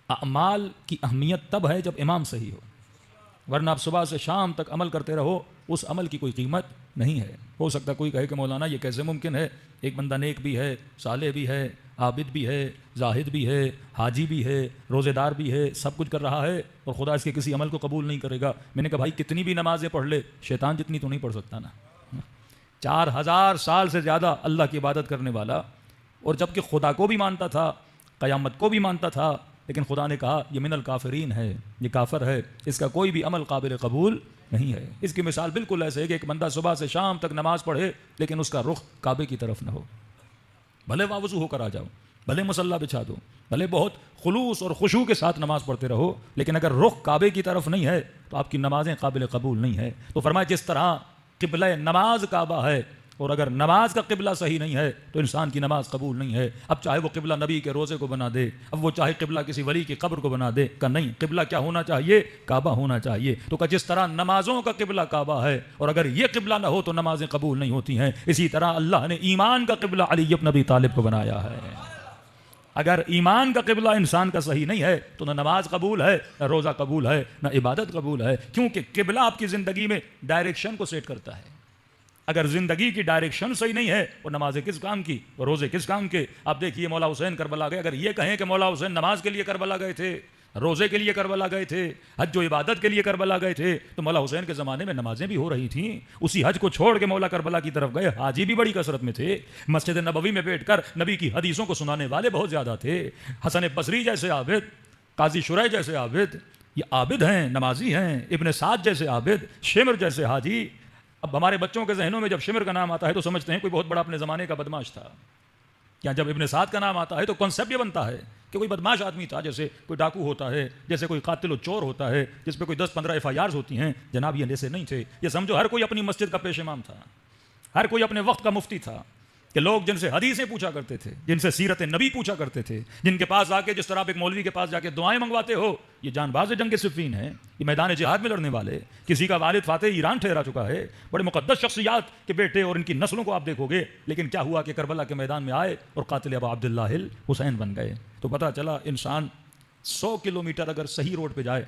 اعمال کی اہمیت تب ہے جب امام صحیح ہو، ورنہ آپ صبح سے شام تک عمل کرتے رہو، اس عمل کی کوئی قیمت نہیں ہے۔ ہو سکتا کوئی کہے کہ مولانا یہ کیسے ممکن ہے، ایک بندہ نیک بھی ہے، صالح بھی ہے، عابد بھی ہے، زاہد بھی ہے، حاجی بھی ہے، روزے دار بھی ہے، سب کچھ کر رہا ہے اور خدا اس کے کسی عمل کو قبول نہیں کرے گا۔ میں نے کہا بھائی کتنی بھی نمازیں پڑھ لے، شیطان جتنی تو نہیں پڑھ سکتا نا۔ 4000 سال سے زیادہ اللہ کی عبادت کرنے والا، اور جب کہ خدا کو بھی مانتا تھا، قیامت کو بھی مانتا تھا، لیکن خدا نے کہا یہ من الکافرین ہے، یہ کافر ہے، اس کا کوئی بھی عمل قابل قبول نہیں ہے۔ اس کی مثال بالکل ایسے ہے کہ ایک بندہ صبح سے شام تک نماز پڑھے لیکن اس کا رخ کعبے کی طرف نہ ہو، بھلے واوضو ہو کر آ جاؤ، بھلے مصلی بچھا دو، بھلے بہت خلوص اور خشوع کے ساتھ نماز پڑھتے رہو، لیکن اگر رخ کعبے کی طرف نہیں ہے تو آپ کی نمازیں قابل قبول نہیں ہے۔ تو فرمایا جس طرح قبلہ نماز کعبہ ہے، اور اگر نماز کا قبلہ صحیح نہیں ہے تو انسان کی نماز قبول نہیں ہے۔ اب چاہے وہ قبلہ نبی کے روزے کو بنا دے، اب وہ چاہے قبلہ کسی ولی کی قبر کو بنا دے، کہ نہیں، قبلہ کیا ہونا چاہیے؟ کعبہ ہونا چاہیے۔ تو کہ جس طرح نمازوں کا قبلہ کعبہ ہے، اور اگر یہ قبلہ نہ ہو تو نمازیں قبول نہیں ہوتی ہیں، اسی طرح اللہ نے ایمان کا قبلہ علی بن ابی طالب کو بنایا ہے۔ اگر ایمان کا قبلہ انسان کا صحیح نہیں ہے تو نہ نماز قبول ہے، نہ روزہ قبول ہے، نہ عبادت قبول ہے، کیونکہ قبلہ آپ کی زندگی میں ڈائریکشن کو سیٹ کرتا ہے۔ اگر زندگی کی ڈائریکشن صحیح نہیں ہے وہ نمازیں کس کام کی، وہ روزے کس کام کے؟ آپ دیکھیے مولا حسین کربلا گئے، اگر یہ کہیں کہ مولا حسین نماز کے لیے کربلا گئے تھے، روزے کے لیے کربلا گئے تھے، حج و عبادت کے لیے کربلا گئے تھے، تو مولا حسین کے زمانے میں نمازیں بھی ہو رہی تھیں۔ اسی حج کو چھوڑ کے مولا کربلا کی طرف گئے، حاجی بھی بڑی کثرت میں تھے، مسجد نبوی میں بیٹھ کر نبی کی حدیثوں کو سنانے والے بہت زیادہ تھے۔ حسن بصری جیسے عابد، قاضی شریح جیسے عابد، یہ عابد ہیں، نمازی ہیں، ابن سعد جیسے عابد، شمر جیسے حاجی۔ اب ہمارے بچوں کے ذہنوں میں جب شمر کا نام آتا ہے تو سمجھتے ہیں کوئی بہت بڑا اپنے زمانے کا بدماش تھا، یا جب ابن سعد کا نام آتا ہے تو کنسیپٹ یہ بنتا ہے کہ کوئی بدماش آدمی تھا، جیسے کوئی ڈاکو ہوتا ہے، جیسے کوئی قاتل و چور ہوتا ہے جس پہ کوئی 10-15 FIRs ہوتی ہیں۔ جناب یہ ایسے نہیں تھے، یہ سمجھو ہر کوئی اپنی مسجد کا پیش امام تھا، ہر کوئی اپنے وقت کا مفتی تھا، کہ لوگ جن سے حدیثیں پوچھا کرتے تھے، جن سے سیرت نبی پوچھا کرتے تھے، جن کے پاس آ کے جس طرح آپ ایک مولوی کے پاس جا کے دعائیں منگواتے ہو، یہ جان باز جنگ صفین ہیں، یہ میدان جہاد میں لڑنے والے، کسی کا والد فاتح ایران ٹھہرا چکا ہے، بڑے مقدس شخصیات کے بیٹے اور ان کی نسلوں کو آپ دیکھو گے، لیکن کیا ہوا کہ کربلا کے میدان میں آئے اور قاتل ابا عبداللہ الحسین بن گئے۔ تو پتہ چلا انسان 100 کلومیٹر اگر صحیح روڈ پہ جائے،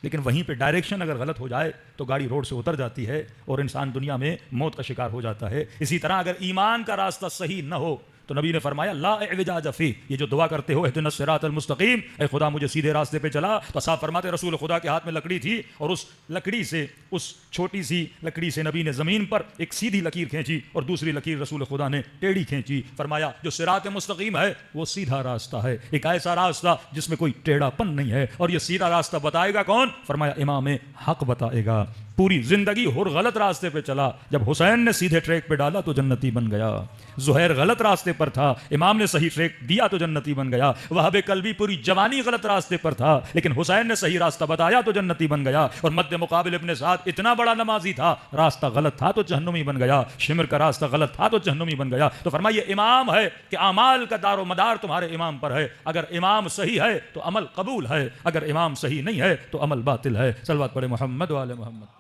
لیکن وہیں پہ ڈائریکشن اگر غلط ہو جائے تو گاڑی روڈ سے اتر جاتی ہے اور انسان دنیا میں موت کا شکار ہو جاتا ہے۔ اسی طرح اگر ایمان کا راستہ صحیح نہ ہو تو نبی نے فرمایا لا اعوجاج فیہ، یہ جو دعا کرتے ہو اہدنا الصراط المستقیم، اے خدا مجھے سیدھے راستے پہ چلا، تو صاحب فرماتے رسول خدا کے ہاتھ میں لکڑی تھی، اور اس لکڑی سے، اس چھوٹی سی لکڑی سے نبی نے زمین پر ایک سیدھی لکیر کھینچی اور دوسری لکیر رسول خدا نے ٹیڑھی کھینچی۔ فرمایا جو صراط مستقیم ہے وہ سیدھا راستہ ہے، ایک ایسا راستہ جس میں کوئی ٹیڑھا پن نہیں ہے، اور یہ سیدھا راستہ بتائے گا کون؟ فرمایا امام حق بتائے گا۔ پوری زندگی ہر غلط راستے پہ چلا، جب حسین نے سیدھے ٹریک پہ ڈالا تو جنتی بن گیا۔ زہیر غلط راستے پر تھا، امام نے صحیح ٹریک دیا تو جنتی بن گیا۔ وہاب کلبی پوری جوانی غلط راستے پر تھا، لیکن حسین نے صحیح راستہ بتایا تو جنتی بن گیا۔ اور مد مقابل ابن سعد اتنا بڑا نمازی تھا، راستہ غلط تھا تو جہنمی بن گیا۔ شمر کا راستہ غلط تھا تو جہنمی بن گیا۔ تو فرمایا یہ امام ہے کہ اعمال کا دار و مدار تمہارے امام پر ہے، اگر امام صحیح ہے تو عمل قبول ہے، اگر امام صحیح نہیں ہے تو عمل باطل ہے۔ صلوات پڑھے محمد و آل محمد۔